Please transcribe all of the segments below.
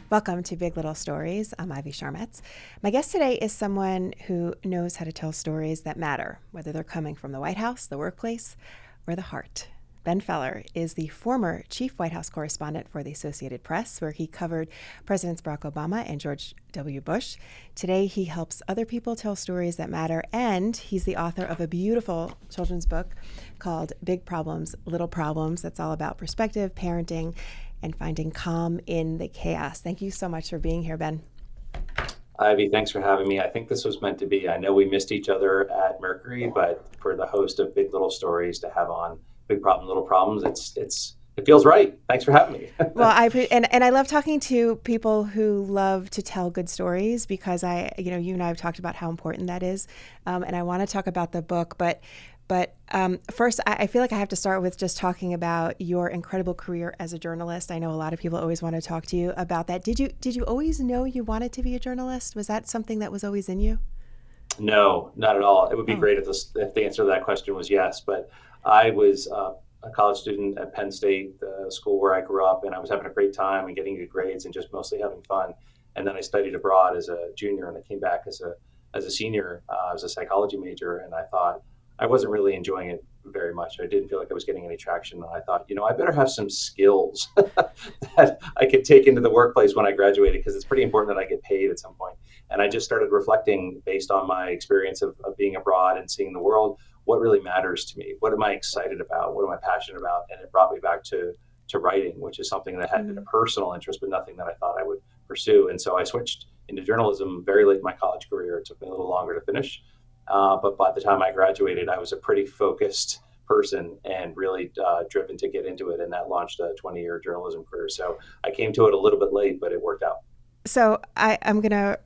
Welcome to Big Little Stories. I'm Ivy Sharmetz. My guest today is someone who knows how to tell stories that matter, whether they're coming from the White House, the workplace, or the heart. Ben Feller is the former chief White House correspondent for the Associated Press, where he covered Presidents Barack Obama and George W. Bush. Today, he helps other people tell stories that matter, and he's the author of a beautiful children's book called Big Problems, Little Problems. That's all about perspective, parenting, and finding calm in the chaos. Thank you so much for being here, Ben. Ivy, thanks for having me. I think this was meant to be. I know we missed each other at Mercury, but for the host of Big Little Stories to have on Big Problem, Little Problems, it feels right. Thanks for having me. Well, and I love talking to people who love to tell good stories because you and I have talked about how important that is, and I want to talk about the book, but first, I feel like I have to start with just talking about your incredible career as a journalist. I know a lot of people always want to talk to you about that. Did you always know you wanted to be a journalist? Was that something that was always in you? No, not at all. It would be great if the answer to that question was yes, but I was a college student at Penn State, the school where I grew up, and I was having a great time and getting good grades and just mostly having fun. And then I studied abroad as a junior, and I came back as a senior. I was a psychology major, and I thought I wasn't really enjoying it very much. I didn't feel like I was getting any traction. And I thought, I better have some skills that I could take into the workplace when I graduated, because it's pretty important that I get paid at some point. And I just started reflecting based on my experience of being abroad and seeing the world, what really matters to me? What am I excited about? What am I passionate about? And it brought me back to writing, which is something that had been a personal interest, but nothing that I thought I would pursue. And so I switched into journalism very late in my college career. It took me a little longer to finish. But by the time I graduated, I was a pretty focused person and really driven to get into it. And that launched a 20-year journalism career. So I came to it a little bit late, but it worked out. So I'm going to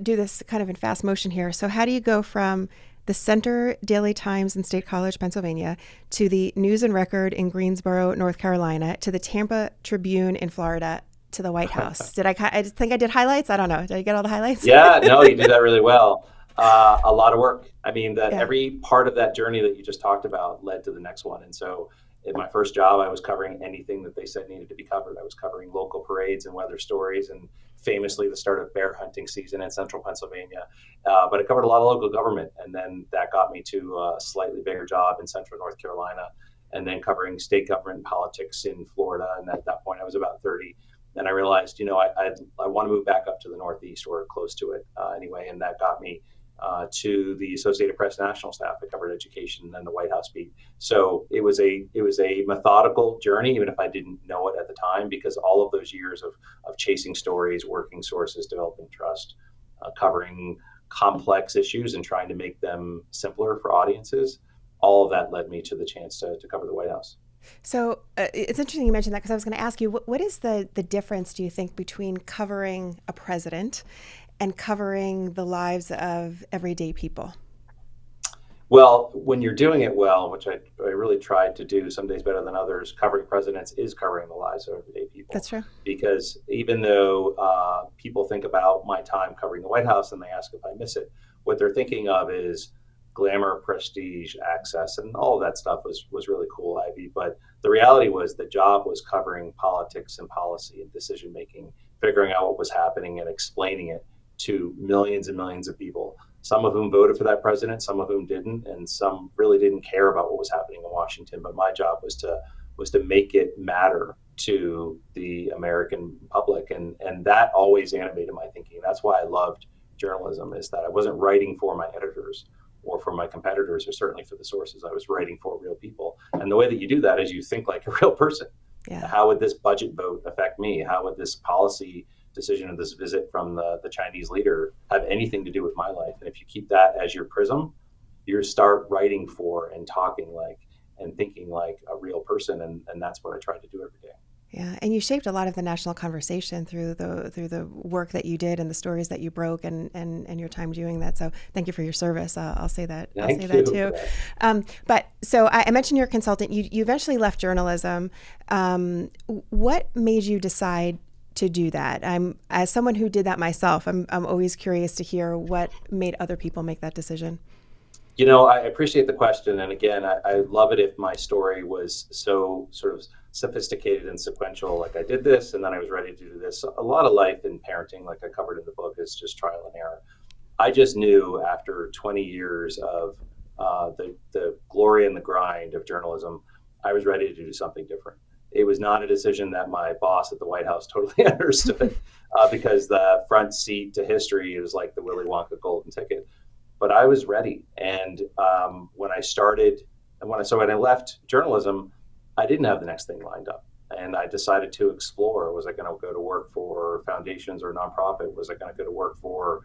do this kind of in fast motion here. So how do you go from the Center Daily Times in State College, Pennsylvania, to the News and Record in Greensboro, North Carolina, to the Tampa Tribune in Florida, to the White House? I just think I did highlights. I don't know. Did I get all the highlights? Yeah, no, you did that really well. A lot of work. I mean, every part of that journey that you just talked about led to the next one. And so in my first job, I was covering anything that they said needed to be covered. I was covering local parades and weather stories, and famously the start of bear hunting season in central Pennsylvania. But I covered a lot of local government. And then that got me to a slightly bigger job in central North Carolina, and then covering state government and politics in Florida. And at that point, I was about 30. And I realized, I want to move back up to the Northeast or close to it anyway. And that got me to the Associated Press national staff. I covered education and then the White House beat. So it was a methodical journey, even if I didn't know it at the time, because all of those years of chasing stories, working sources, developing trust, covering complex issues and trying to make them simpler for audiences, all of that led me to the chance to cover the White House. So it's interesting you mentioned that, because I was going to ask you, what is the difference, do you think, between covering a president and covering the lives of everyday people? Well, when you're doing it well, which I really tried to do, some days better than others, covering presidents is covering the lives of everyday people. That's true. Because even though people think about my time covering the White House and they ask if I miss it, what they're thinking of is glamour, prestige, access, and all of that stuff was really cool, Ivy. But the reality was the job was covering politics and policy and decision making, figuring out what was happening and explaining it to millions and millions of people, some of whom voted for that president, some of whom didn't, and some really didn't care about what was happening in Washington. But my job was to make it matter to the American public, and that always animated my thinking. That's why I loved journalism, is that I wasn't writing for my editors or for my competitors, or certainly for the sources. I was writing for real people. And the way that you do that is you think like a real person. Yeah. How would this budget vote affect me? How would this policy decision of this visit from the Chinese leader have anything to do with my life? And if you keep that as your prism, you start writing for and talking like and thinking like a real person. And that's what I try to do every day. Yeah, and you shaped a lot of the national conversation through the work that you did and the stories that you broke and your time doing that. So thank you for your service. I'll say that. I'll say that too. But so I mentioned you're a consultant. You eventually left journalism. What made you decide to do that? As someone who did that myself, I'm always curious to hear what made other people make that decision. I appreciate the question. And again, I love it if my story was so sort of sophisticated and sequential. Like I did this and then I was ready to do this. So a lot of life in parenting, like I covered in the book, is just trial and error. I just knew after 20 years of the glory and the grind of journalism, I was ready to do something different. It was not a decision that my boss at the White House totally understood, because the front seat to history was like the Willy Wonka golden ticket. But I was ready, and when I started, and when I left journalism, I didn't have the next thing lined up, and I decided to explore. Was I going to go to work for foundations or nonprofit? Was I going to go to work for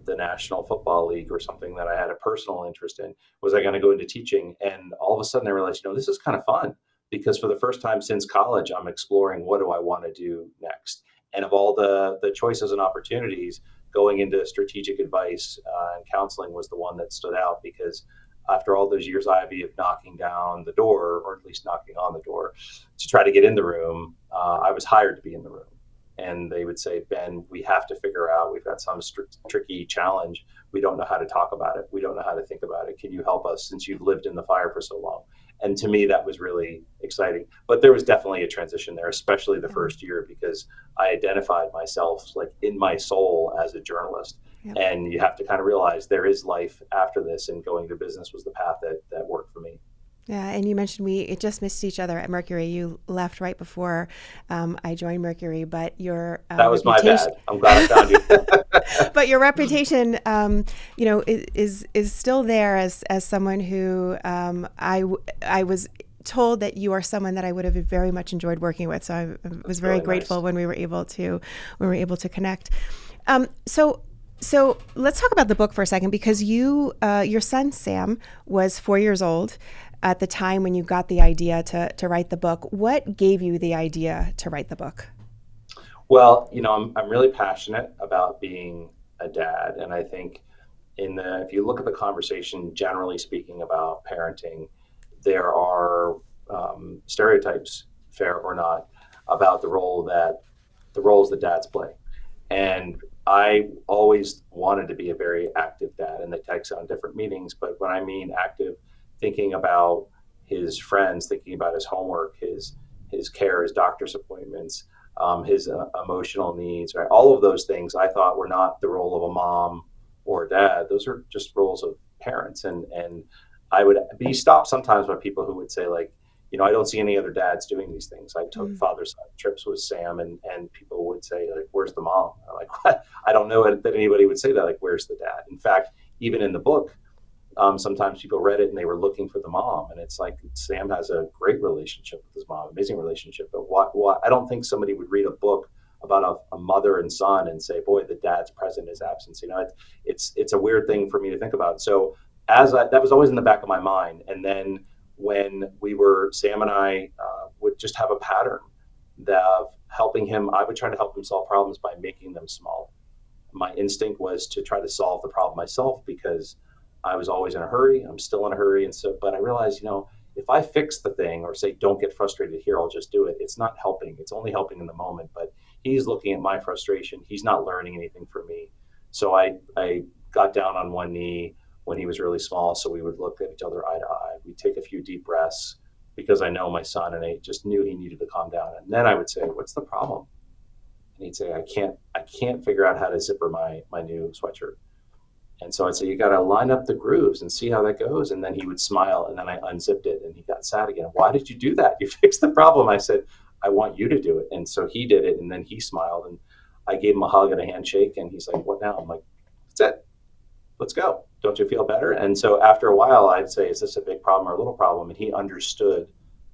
the National Football League or something that I had a personal interest in? Was I going to go into teaching? And all of a sudden I realized, this is kind of fun, because for the first time since college, I'm exploring what do I want to do next. And of all the choices and opportunities, going into strategic advice and counseling was the one that stood out, because after all those years, Ivy, of knocking down the door, or at least knocking on the door to try to get in the room, I was hired to be in the room. And they would say, Ben, we have to figure out, we've got some tricky challenge. We don't know how to talk about it. We don't know how to think about it. Can you help us, since you've lived in the fire for so long? And to me, that was really exciting. But there was definitely a transition there, especially the first year, because I identified myself like in my soul as a journalist. Yep. And you have to kind of realize there is life after this, and going to business was the path that worked for me. Yeah, and you mentioned it just missed each other at Mercury. You left right before I joined Mercury, but your that was my bad. I'm glad I found you. But your reputation, is still there as someone who I was told that you are someone that I would have very much enjoyed working with. So I was very grateful when we were able to connect. So let's talk about the book for a second, because your son Sam was 4 years old at the time when you got the idea to write the book. What gave you the idea to write the book? Well, I'm really passionate about being a dad, and I think if you look at the conversation, generally speaking, about parenting, there are stereotypes, fair or not, about the roles that dads play. And I always wanted to be a very active dad, and that takes on different meanings. But when I mean active, thinking about his friends, thinking about his homework, his care, his doctor's appointments, his emotional needs, right? All of those things I thought were not the role of a mom or a dad. Those are just roles of parents. And I would be stopped sometimes by people who would say, like, I don't see any other dads doing these things. I took father-son trips with Sam, and people would say, like, where's the mom? I'm like, what? I don't know that anybody would say that, like, where's the dad? In fact, even in the book, sometimes people read it and they were looking for the mom, and it's like, Sam has a great relationship with his mom, amazing relationship. But why? I don't think somebody would read a book about a mother and son and say, boy, the dad's present is absence. It's a weird thing for me to think about. So that was always in the back of my mind. And then when Sam and I would just have a pattern of helping him. I would try to help him solve problems by making them small. My instinct was to try to solve the problem myself, because I was always in a hurry. I'm still in a hurry. But I realized, if I fix the thing or say, don't get frustrated here, I'll just do it, it's not helping. It's only helping in the moment. But he's looking at my frustration. He's not learning anything from me. So I got down on one knee when he was really small. So we would look at each other eye to eye. We'd take a few deep breaths, because I know my son, and I just knew he needed to calm down. And then I would say, what's the problem? And he'd say, I can't figure out how to zipper my new sweatshirt. And so I'd say, you got to line up the grooves and see how that goes. And then he would smile, and then I unzipped it, and he got sad again. Why did you do that? You fixed the problem. I said, I want you to do it. And so he did it, and then he smiled, and I gave him a hug and a handshake, and he's like, what now? I'm like, that's it. Let's go. Don't you feel better? And so after a while, I'd say, is this a big problem or a little problem? And he understood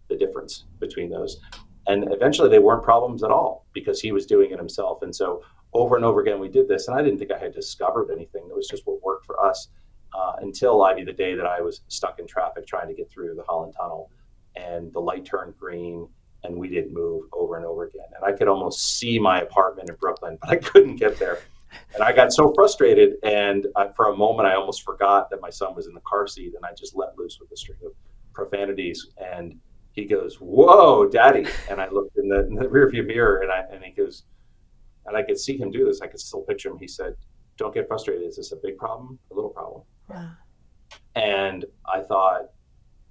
the difference between those. And eventually they weren't problems at all, because he was doing it himself. And so over and over again, we did this. And I didn't think I had discovered anything. It was just what worked for us, until, Ivy, the day that I was stuck in traffic trying to get through the Holland Tunnel, and the light turned green, and we didn't move over and over again. And I could almost see my apartment in Brooklyn, but I couldn't get there. And I got so frustrated, and for a moment, I almost forgot that my son was in the car seat, and I just let loose with a string of profanities. And he goes, whoa, Daddy. And I looked in the rearview mirror, and he goes, and I could see him do this. I could still picture him. He said, don't get frustrated. Is this a big problem, a little problem? Wow. And I thought,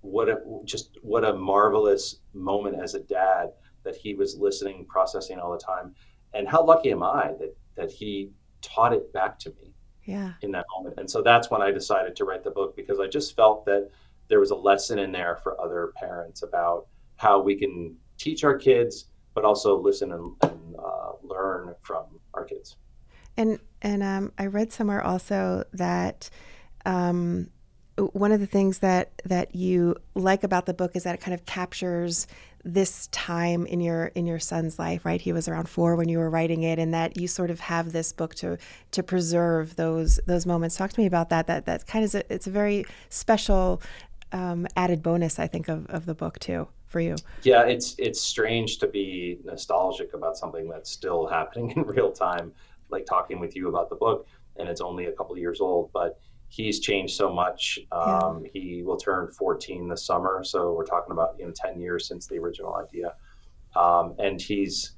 what a marvelous moment as a dad that he was listening, processing all the time, and how lucky am I that he taught it back to me Yeah. in that moment. And so that's when I decided to write the book, because I just felt that there was a lesson in there for other parents about how we can teach our kids, but also listen and learn from our kids. And I read somewhere also that um, one of the things that you like about the book is that it kind of captures this time in your son's life, right? He was around 4 when you were writing it, and that you sort of have this book to preserve those moments. Talk to me about that. That kind of it's a very special added bonus, I think, of the book too for you. Yeah, it's strange to be nostalgic about something that's still happening in real time, like talking with you about the book, and it's only a couple of years old, but he's changed so much. Yeah. He will turn 14 this summer, so we're talking about 10 years since the original idea. And he's,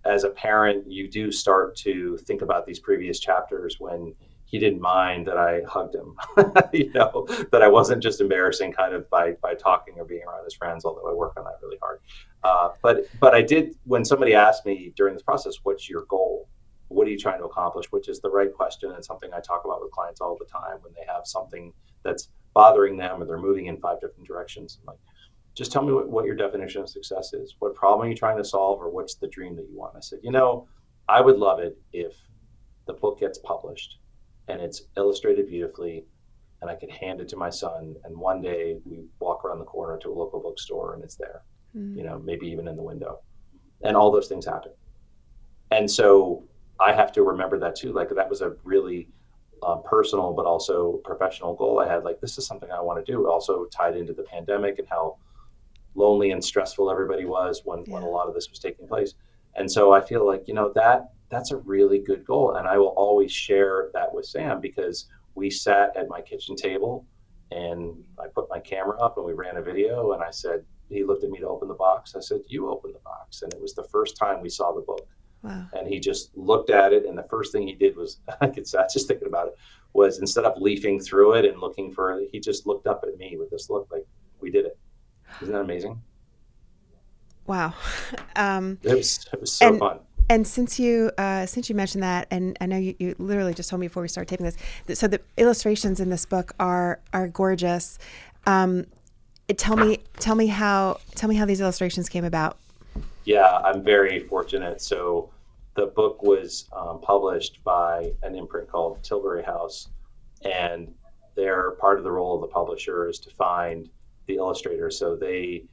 as a parent, you do start to think about these previous chapters when he didn't mind that I hugged him, that I wasn't just embarrassing kind of by talking or being around his friends, although I work on that really hard. But I did, when somebody asked me during this process, what's your goal? What are you trying to accomplish? Which is the right question, and something I talk about with clients all the time when they have something that's bothering them or they're moving in 5 different directions. I'm like, just tell me what your definition of success is. What problem are you trying to solve, or what's the dream that you want? I said, I would love it if the book gets published and it's illustrated beautifully, and I could hand it to my son, and one day we walk around the corner to a local bookstore and it's there, maybe even in the window. And all those things happen. And so I have to remember that too. Like, that was a really personal but also professional goal I had. Like, this is something I want to do. Also tied into the pandemic and how lonely and stressful everybody was when a lot of this was taking place. And so I feel like, that's a really good goal. And I will always share that with Sam, because we sat at my kitchen table and I put my camera up and we ran a video, and I said, he looked at me to open the box. I said, you open the box. And it was the first time we saw the book. Wow. And he just looked at it, and the first thing he did was, I was just thinking about it, was instead of leafing through it and looking for it, he just looked up at me with this look like, we did it. Isn't that amazing? Wow. It was so fun. And since you mentioned that, and I know you literally just told me before we started taping this, so the illustrations in this book are gorgeous. Tell me how these illustrations came about. Yeah, I'm very fortunate. So the book was published by an imprint called Tilbury House, and they're part of the role of the publisher is to find the illustrator. So they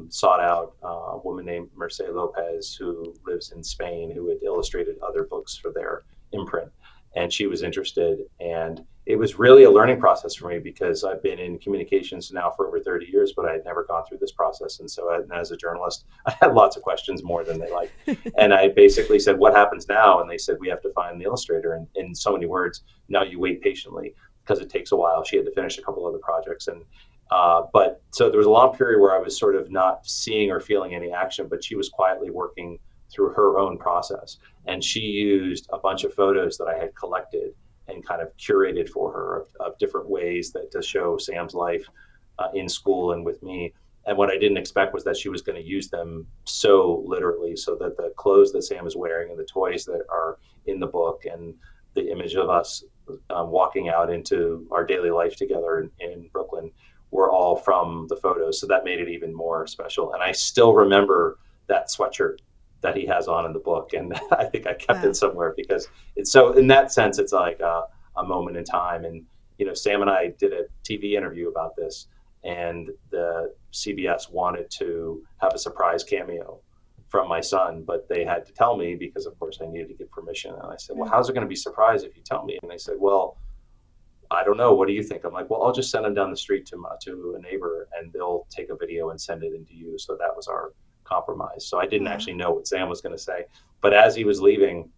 sought out a woman named Merce Lopez, who lives in Spain, who had illustrated other books for their imprint. And she was interested. And it was really a learning process for me, because I've been in communications now for over 30 years, but I had never gone through this process. And so as a journalist, I had lots of questions, more than they liked. And I basically said, what happens now? And they said, we have to find the illustrator. And in so many words, now you wait patiently, because it takes a while. She had to finish a couple other projects. But so there was a long period where I was sort of not seeing or feeling any action, but she was quietly working through her own process. And she used a bunch of photos that I had collected and kind of curated for her of different ways that to show Sam's life in school and with me. And what I didn't expect was that she was going to use them so literally, so that the clothes that Sam is wearing and the toys that are in the book and the image of us walking out into our daily life together in Brooklyn were all from the photos. So that made it even more special. And I still remember that sweatshirt that he has on in the book. And I think I kept it somewhere, because it's so, in that sense, it's like a moment in time. And, Sam and I did a TV interview about this, and the CBS wanted to have a surprise cameo from my son, but they had to tell me, because of course I needed to get permission. And I said, well, how's it going to be surprise if you tell me? And they said, well, I don't know. What do you think? I'm like, well, I'll just send them down the street to a neighbor, and they'll take a video and send it into you. So that was our compromise. So I didn't actually know what Sam was going to say. But as he was leaving,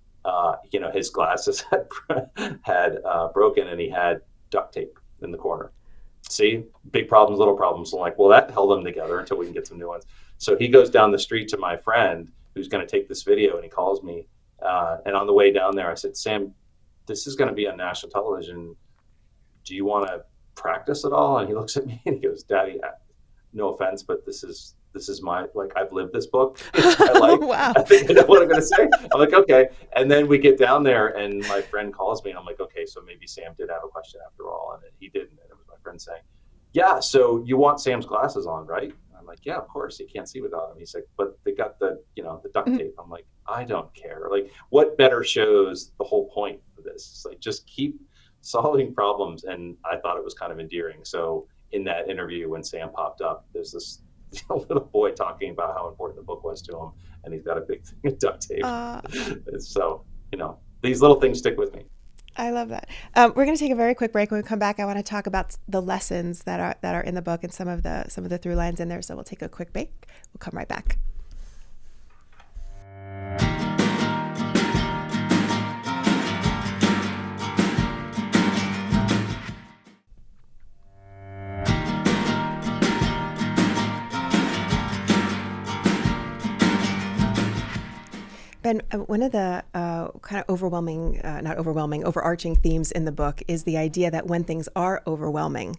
his glasses had broken, and he had duct tape in the corner. See, big problems, little problems. I'm like, well, that held them together until we can get some new ones. So he goes down the street to my friend who's going to take this video, and he calls me. And on the way down there, I said, Sam, this is going to be on national television. Do you want to practice at all? And he looks at me and he goes, Daddy, no offense, but this is my, like, I've lived this book. It's my life. Wow. I think I know what I'm going to say. I'm like, okay. And then we get down there and my friend calls me and I'm like, okay, so maybe Sam did have a question after all. And he didn't. And it was my friend saying, yeah, so you want Sam's glasses on, right? I'm like, yeah, of course. You can't see without them. He's like, but they got the duct tape. I'm like, I don't care. Like, what better shows the whole point of this? It's like, just keep solving problems. And I thought it was kind of endearing. So in that interview, when Sam popped up, there's this little boy talking about how important the book was to him, and he's got a big thing of duct tape. So, these little things stick with me. I love that. We're going to take a very quick break. When we come back, I want to talk about the lessons that are in the book and some of the through lines in there. So we'll take a quick break. We'll come right back. Ben, one of the kind of overarching themes in the book is the idea that when things are overwhelming,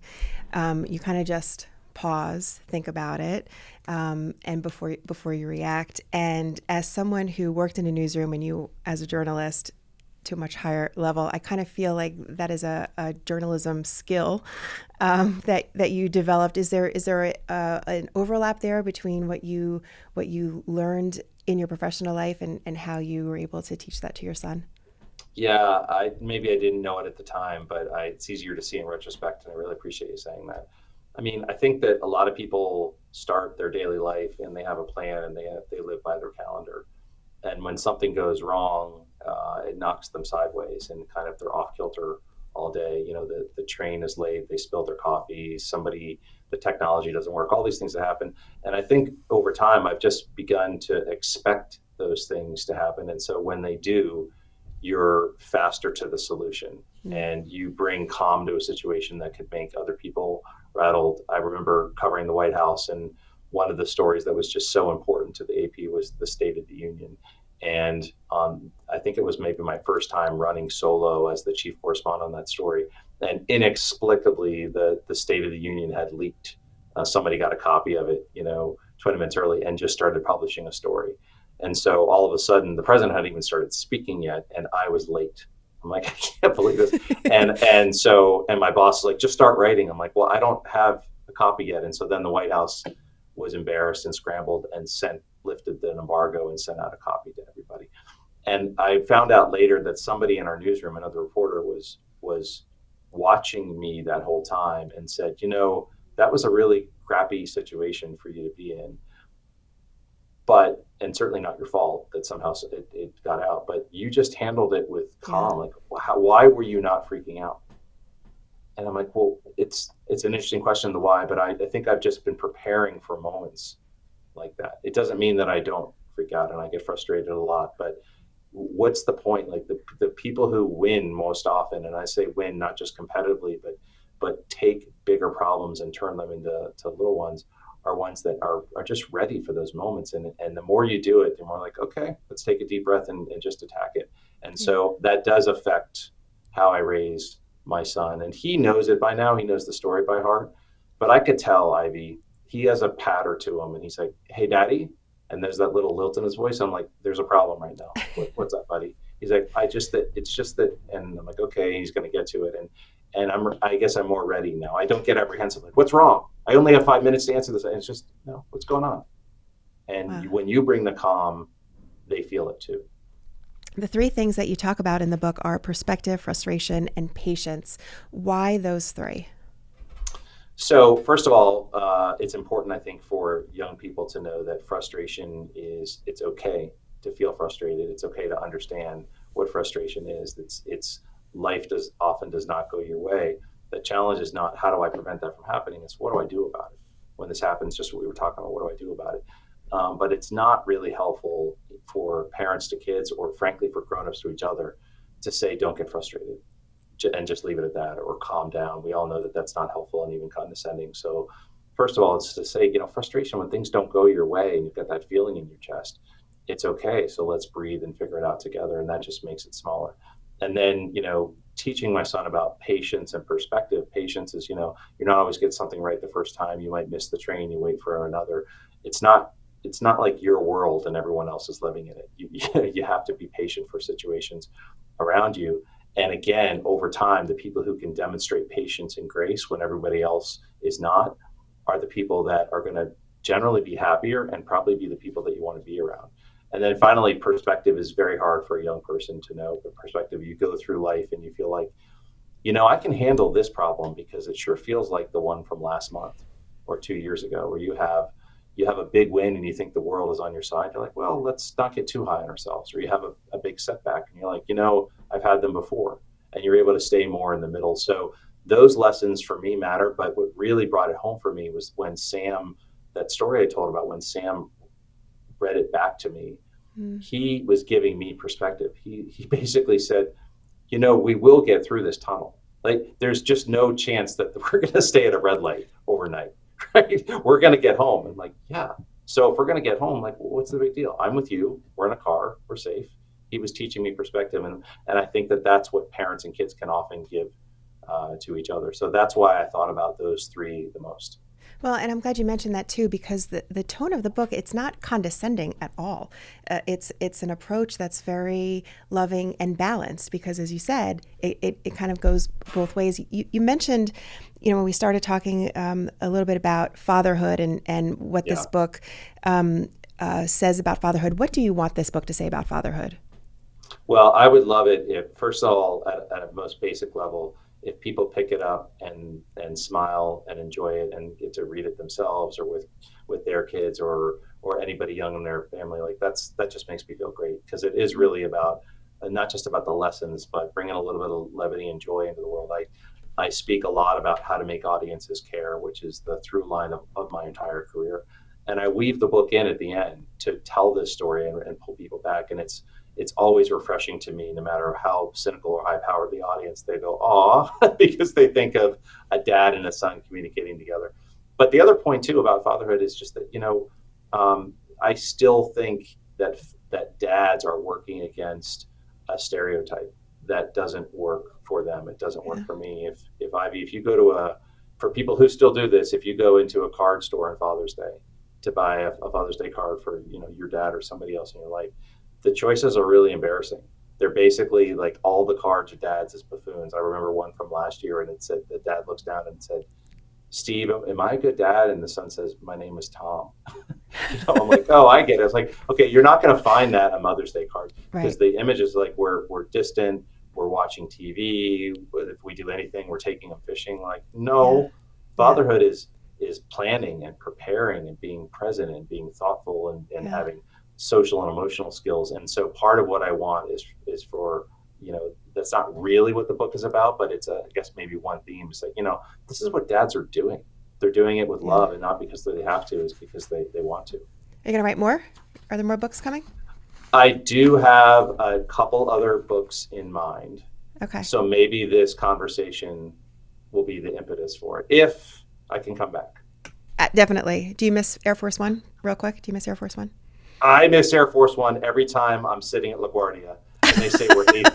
you kind of just pause, think about it, and before you react. And as someone who worked in a newsroom and you as a journalist to a much higher level, I kind of feel like that is a journalism skill that you developed. Is there an overlap there between what you learned in your professional life and how you were able to teach that to your son? Yeah, maybe I didn't know it at the time, but it's easier to see in retrospect, and I really appreciate you saying that. I mean, I think that a lot of people start their daily life and they have a plan and they live by their calendar. And when something goes wrong, it knocks them sideways and kind of they're off kilter all day. The train is late, they spilled their coffee, the technology doesn't work, all these things that happen. And I think over time, I've just begun to expect those things to happen. And so when they do, you're faster to the solution and you bring calm to a situation that could make other people rattled. I remember covering the White House, and one of the stories that was just so important to the AP was the State of the Union. And I think it was maybe my first time running solo as the chief correspondent on that story. And inexplicably, the State of the Union had leaked. Somebody got a copy of it, 20 minutes early, and just started publishing a story. And so all of a sudden, the president hadn't even started speaking yet, and I was late. I'm like, I can't believe this. And my boss is like, just start writing. I'm like, well, I don't have a copy yet. And so then the White House was embarrassed and scrambled and lifted the embargo and sent out a copy to everybody. And I found out later that somebody in our newsroom, another reporter, was watching me that whole time and said, that was a really crappy situation for you to be in. And certainly not your fault that somehow it got out, but you just handled it with calm. Like, why were you not freaking out? And I'm like, well, it's an interesting question, the why, but I think I've just been preparing for moments like that. It doesn't mean that I don't freak out and I get frustrated a lot, but what's the point? Like the people who win most often, and I say win not just competitively, but take bigger problems and turn them into little ones, are ones that are just ready for those moments. And the more you do it, the more like, okay, let's take a deep breath and just attack it. And so that does affect how I raised my son. And he knows it by now. He knows the story by heart. But I could tell, Ivy, he has a patter to him. And he's like, hey, Daddy. And there's that little lilt in his voice. I'm like, there's a problem right now. What's up, buddy? He's like, it's just that. And I'm like, okay, he's going to get to it. And I guess I'm more ready now. I don't get apprehensive. Like, what's wrong? I only have 5 minutes to answer this. And it's just, no, what's going on? And when you bring the calm, they feel it too. The three things that you talk about in the book are perspective, frustration, and patience. Why those three? So first of all, it's important, I think, for young people to know that frustration it's okay to feel frustrated. It's okay to understand what frustration is. It's life often does not go your way. The challenge is not how do I prevent that from happening? It's what do I do about it? When this happens, just what we were talking about, what do I do about it? But it's not really helpful for parents to kids, or frankly for grown-ups to each other, to say, don't get frustrated and just leave it at that, or calm down. We all know that that's not helpful and even condescending. So first of all, it's to say, frustration when things don't go your way and you've got that feeling in your chest, it's okay. So let's breathe and figure it out together. And that just makes it smaller. And then, teaching my son about patience and perspective. Patience is, you're not always get something right the first time. You might miss the train. You wait for another. It's not. It's not like your world and everyone else is living in it. You have to be patient for situations around you. And again, over time, the people who can demonstrate patience and grace when everybody else is not are the people that are going to generally be happier and probably be the people that you want to be around. And then finally, perspective is very hard for a young person to know. But perspective, you go through life and you feel like, I can handle this problem because it sure feels like the one from last month or 2 years ago, where you have a big win and you think the world is on your side. You're like, well, let's not get too high on ourselves. Or you have a big setback and you're like, I've had them before, and you're able to stay more in the middle. So those lessons for me matter. But what really brought it home for me was when Sam, that story I told about, when Sam read it back to me, he was giving me perspective. He basically said, we will get through this tunnel. Like, there's just no chance that we're going to stay at a red light overnight, right? We're going to get home. And like, yeah. So if we're going to get home, like, what's the big deal? I'm with you. We're in a car. We're safe. He was teaching me perspective. And I think that that's what parents and kids can often give to each other. So that's why I thought about those three the most. Well, and I'm glad you mentioned that too, because the tone of the book, it's not condescending at all. It's an approach that's very loving and balanced, because as you said, it kind of goes both ways. You mentioned, when we started talking a little bit about fatherhood and what this book says about fatherhood. What do you want this book to say about fatherhood? Well, I would love it if, first of all, at a most basic level, if people pick it up and smile and enjoy it and get to read it themselves, or with their kids, or anybody young in their family, like that just makes me feel great, because it is really about not just about the lessons, but bringing a little bit of levity and joy into the world. I speak a lot about how to make audiences care, which is the through line of my entire career, and I weave the book in at the end to tell this story and pull people back. And it's always refreshing to me, no matter how cynical or high-powered the audience, they go, aw, because they think of a dad and a son communicating together. But the other point, too, about fatherhood is just that, I still think that dads are working against a stereotype that doesn't work for them. It doesn't work for me. If Ivy, if you go to for people who still do this, if you go into a card store on Father's Day to buy a Father's Day card for, your dad or somebody else in your life, the choices are really embarrassing. They're basically like all the cards are dads as buffoons. I remember one from last year, and it said, the dad looks down and said, Steve, am I a good dad? And the son says, my name is Tom. I'm like, oh, I get it. It's like, okay, you're not going to find that on Mother's Day card, because the image is like we're distant, we're watching TV. If we do anything, we're taking them fishing. Like, no, fatherhood is planning and preparing and being present and being thoughtful and having social and emotional skills. And so part of what I want is for, that's not really what the book is about, but it's I guess maybe one theme. It's like, this is what dads are doing. They're doing it with love, and not because they have to, it's because they want to. Are you going to write more? Are there more books coming? I do have a couple other books in mind. Okay. So maybe this conversation will be the impetus for it, if I can come back. Definitely. Do you miss Air Force One? Real quick, do you miss Air Force One? I miss Air Force One every time I'm sitting at LaGuardia and they say we're eight.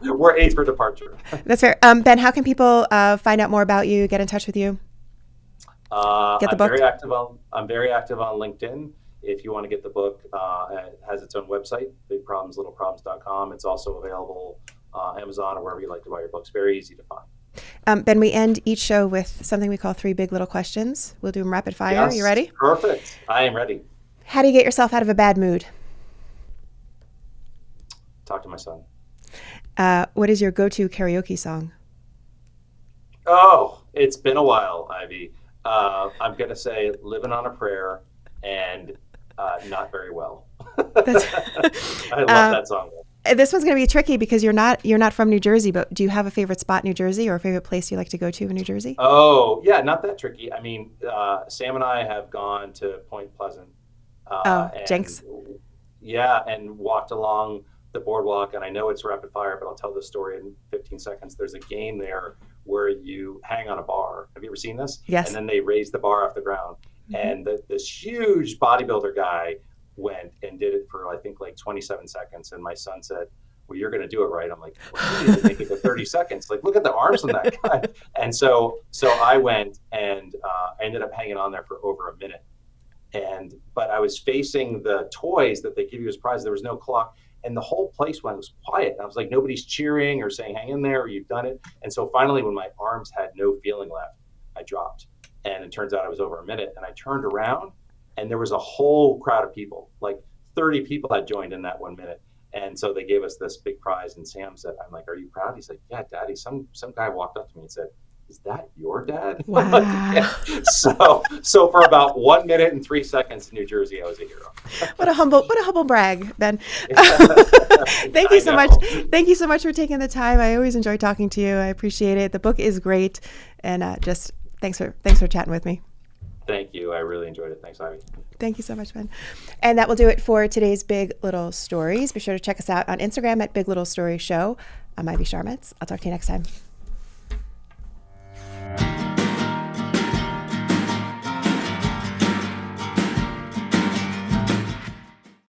We're eight for departure. That's fair. Ben, how can people find out more about you, get in touch with you? Get the book? I'm very active on LinkedIn. If you want to get the book, it has its own website, bigproblemslittleproblems.com. It's also available Amazon or wherever you like to buy your books. Very easy to find. Ben, we end each show with something we call 3 big little questions. We'll do them rapid fire. Yes, you ready? Perfect. I am ready. How do you get yourself out of a bad mood? Talk to my son. What is your go-to karaoke song? Oh, it's been a while, Ivy. I'm going to say Living on a Prayer and Not Very Well. I love that song. This one's going to be tricky because you're not from New Jersey, but do you have a favorite spot in New Jersey or a favorite place you like to go to in New Jersey? Oh, yeah, not that tricky. I mean, Sam and I have gone to Point Pleasant. Jenks. Yeah, and walked along the boardwalk, and I know it's rapid fire, but I'll tell this story in 15 seconds. There's a game there where you hang on a bar. Have you ever seen this? Yes. And then they raise the bar off the ground. Mm-hmm. And this huge bodybuilder guy went and did it for, I think, like 27 seconds. And my son said, well, you're going to do it, right? I'm like, well, you didn't make it to 30 seconds. Like, look at the arms on that guy. And so I went, and I ended up hanging on there for over a minute. But I was facing the toys that they give you as prize. There was no clock, and the whole place was quiet. And I was like, nobody's cheering or saying, hang in there, or you've done it. And so finally, when my arms had no feeling left, I dropped. And it turns out I was over a minute. And I turned around, and there was a whole crowd of people, like 30 people had joined in that 1 minute. And so they gave us this big prize. And Sam said, I'm like, are you proud? He's like, yeah, Daddy. Some guy walked up to me and said, is that your dad? Wow. Like, yeah. So for about 1 minute and 3 seconds in New Jersey, I was a hero. What a humble brag, Ben. Thank you so much. Thank you so much for taking the time. I always enjoy talking to you. I appreciate it. The book is great. And just thanks for chatting with me. Thank you. I really enjoyed it. Thanks, Ivy. Thank you so much, Ben. And that will do it for today's Big Little Stories. Be sure to check us out on Instagram at Big Little Story Show. I'm Ivy Sharmetz. I'll talk to you next time.